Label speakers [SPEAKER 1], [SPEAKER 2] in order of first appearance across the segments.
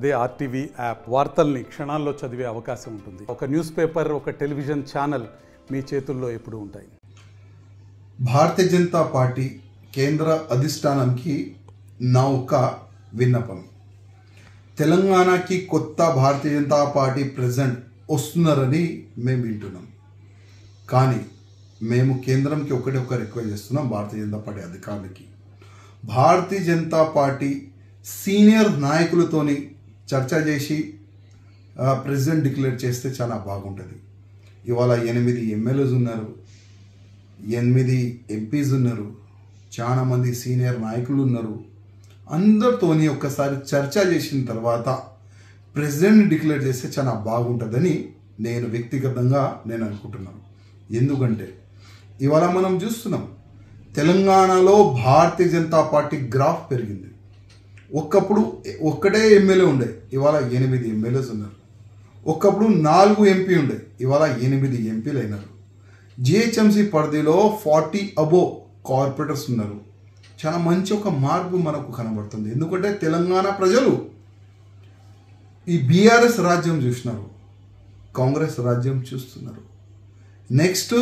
[SPEAKER 1] అదే RTV app వార్తల్ని క్షణాల్లో చదివే అవకాశం ఉంటుంది. ఒక న్యూస్ పేపర్, ఒక టెలివిజన్ ఛానల్ మీ చేతుల్లో ఎప్పుడూ ఉంటాయి.
[SPEAKER 2] భారతీయ జనతా పార్టీ కేంద్ర అధిష్టానంకి నా ఒక విన్నపం. తెలంగాణకి కొత్త భారతీయ జనతా పార్టీ ప్రెసిడెంట్ వస్తున్నారని మేము వింటున్నాం. కానీ మేము కేంద్రంకి ఒకటే ఒక రిక్వెస్ట్ చేస్తున్నాం. భారతీయ జనతా పార్టీ అధికారులకి, భారతీయ జనతా పార్టీ సీనియర్ నాయకులతోని చర్చ చేసి ప్రెసిడెంట్ డిక్లేర్ చేస్తే చాలా బాగుంటుంది. ఇవాళ 8 ఎమ్మెల్యేస్ ఉన్నారు, 8 ఎంపీస్ ఉన్నారు, చాలామంది సీనియర్ నాయకులు ఉన్నారు. అందరితోని ఒక్కసారి చర్చ చేసిన తర్వాత ప్రెసిడెంట్ డిక్లేర్ చేస్తే చాలా బాగుంటుందని నేను వ్యక్తిగతంగా అనుకుంటున్నాను. ఎందుకంటే ఇవాళ మనం చూస్తున్నాం, తెలంగాణలో భారతీయ జనతా పార్టీ గ్రాఫ్ పెరిగింది. ఒకప్పుడు ఒక్కటే ఎమ్మెల్యే ఉండే, ఇవాళ 8 ఎమ్మెల్యేస్ ఉన్నారు. ఒకప్పుడు 4 ఎంపీ ఉండే, ఇవాళ 8 ఎంపీలు అయినారు. జిహెచ్ఎంసీ పరిధిలో 40 అబోవ్ కార్పొరేటర్స్ ఉన్నారు. చాలా మంచి ఒక మార్పు మనకు కనబడుతుంది. ఎందుకంటే తెలంగాణ ప్రజలు ఈ బీఆర్ఎస్ రాజ్యం చూసినారు, కాంగ్రెస్ రాజ్యం చూస్తున్నారు. నెక్స్ట్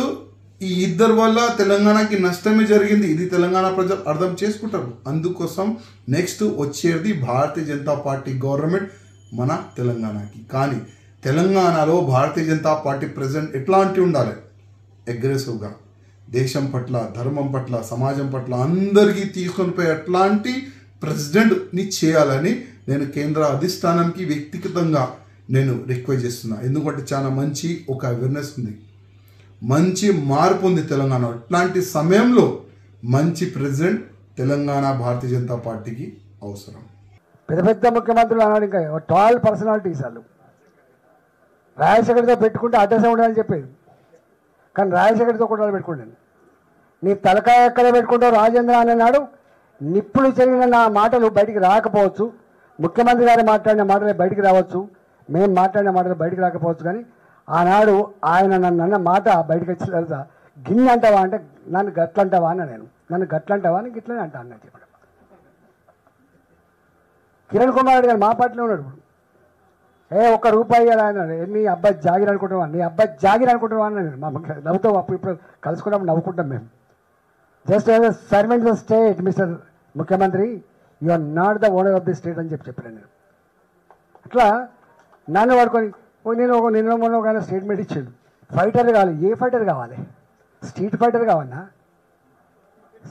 [SPEAKER 2] ఈ ఇద్దరు వల్ల తెలంగాణకి నష్టమే జరిగింది. ఇది తెలంగాణ ప్రజలు అర్థం చేసుకుంటారు. అందుకోసం నెక్స్ట్ వచ్చేది భారతీయ జనతా పార్టీ గవర్నమెంట్ మన తెలంగాణకి. కానీ తెలంగాణలో భారతీయ జనతా పార్టీ ప్రెసిడెంట్ ఎట్లాంటి ఉండాలి? అగ్రెసివ్గా దేశం పట్ల, ధర్మం పట్ల, సమాజం పట్ల అందరికీ తీసుకొని పోయి అట్లాంటి ప్రెసిడెంట్ని చేయాలని నేను కేంద్ర అధిష్టానంకి వ్యక్తిగతంగా నేను రిక్వెస్ట్ చేస్తున్నా. ఎందుకంటే చాలా మంచి ఒక అవేర్నెస్ ఉంది, మంచి మార్పు ఉంది తెలంగాణ. అట్లాంటి సమయంలో మంచి ప్రెసిడెంట్ తెలంగాణ భారతీయ జనతా పార్టీకి అవసరం.
[SPEAKER 3] పెద్ద పెద్ద ముఖ్యమంత్రులు అన్నాడు, ఇంకా 12 పర్సనాలిటీస్ వాళ్ళు. రాజశేఖర్తో పెట్టుకుంటే అడ్రస్ ఉండాలని చెప్పేది, కానీ రాజశేఖర్తో కూడా పెట్టుకుంటాను. నీ తలకాయ ఎక్కడ పెట్టుకుంటావు రాజేంద్ర అని అన్నాడు. నిప్పులు చెరిగిన నా మాటలు బయటికి రాకపోవచ్చు, ముఖ్యమంత్రి గారు మాట్లాడిన మాటలే బయటికి రావచ్చు, మేము మాట్లాడిన మాటలు బయటికి రాకపోవచ్చు. కానీ ఆనాడు ఆయన నన్ను అన్న మాట బయటకు వచ్చిన తర్వాత, గిన్నె అంటావా అంటే నన్ను గట్లంటావా అన్న, నేను నన్ను గట్లంటావా అని గిట్లనే అంటా అన్న చెప్పాడు. కిరణ్ కుమార్ రెడ్డి గారు మా పార్టీలో ఉన్నాడు. ఒక్క రూపాయి కదా అన్నాడు. నీ అబ్బాయి జాగిర్ అనుకుంటున్నావా, నీ అబ్బాయి జాగిర్ అనుకుంటున్నావా అన్న. నేను మా నవ్వుతో అప్పుడు ఇప్పుడు కలుసుకున్నాం, నవ్వుకుంటాం మేము. Just as a servant of the state mister ముఖ్యమంత్రి, you are not the owner of the state అని చెప్పాను నేను. అట్లా నన్ను పడుకొని నిన్న మొన్న ఒక స్టేట్మెంట్ ఇచ్చాడు, ఫైటర్ కావాలి. ఏ ఫైటర్ కావాలి? స్ట్రీట్ ఫైటర్ కావన్నా?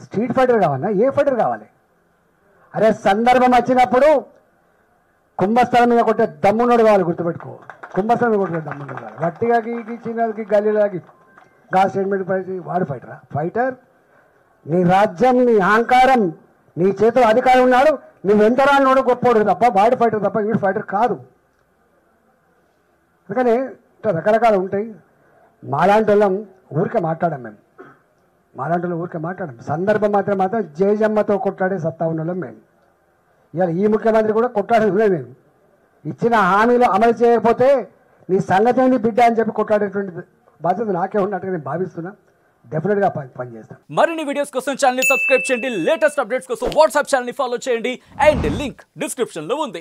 [SPEAKER 3] స్ట్రీట్ ఫైటర్ కావన్నా? ఏ ఫైటర్ కావాలి? అరే సందర్భం వచ్చినప్పుడు కుంభస్థలం మీద కొట్టే దమ్మునోడు కావాలి, గుర్తుపెట్టుకో. కుంభస్థలం మీద కొట్టే దమ్మునోడు కావాలి. గట్టిగా చిన్నకి గల్లీలాగి గా స్టేట్మెంట్ పడి వాడు ఫైటరా? ఫైటర్ నీ రాజ్యం, నీ అహంకారం, నీ చేతిలో అధికారం ఉన్నాడు, నువ్వు ఎంత రానోడు గొప్పోడు తప్ప వాడు ఫైటర్ తప్ప వీడు ఫైటర్ కాదు. అందుకని ఇట్లా రకరకాలు ఉంటాయి. మాలాంటి వాళ్ళం ఊరికే మాట్లాడాం, మేము మాలాంటి వాళ్ళు ఊరికే మాట్లాడాం. సందర్భం మాత్రం జయజమ్మతో కొట్లాడే సత్తా ఉన్న వాళ్ళం మేము. ఇవాళ ఈ ముఖ్యమంత్రి కూడా కొట్లాడేది మేము. ఇచ్చిన హామీలు అమలు చేయకపోతే నీ సంగతి ఏంటి బిడ్డ అని చెప్పి కొట్లాడేటువంటి బాధ్యత నాకే ఉన్నట్టుగా నేను భావిస్తున్నా. డెఫినెట్గా పనిచేస్తాను.
[SPEAKER 4] మరిన్ని వీడియోస్ కోసం ఛానల్ సబ్స్క్రైబ్ చేయండి, లేటెస్ట్ అప్డేట్స్ కోసం వాట్సాప్ ఛానల్ ఫాలో చేయండి, అండ్ లింక్ డిస్క్రిప్షన్ లో ఉంది.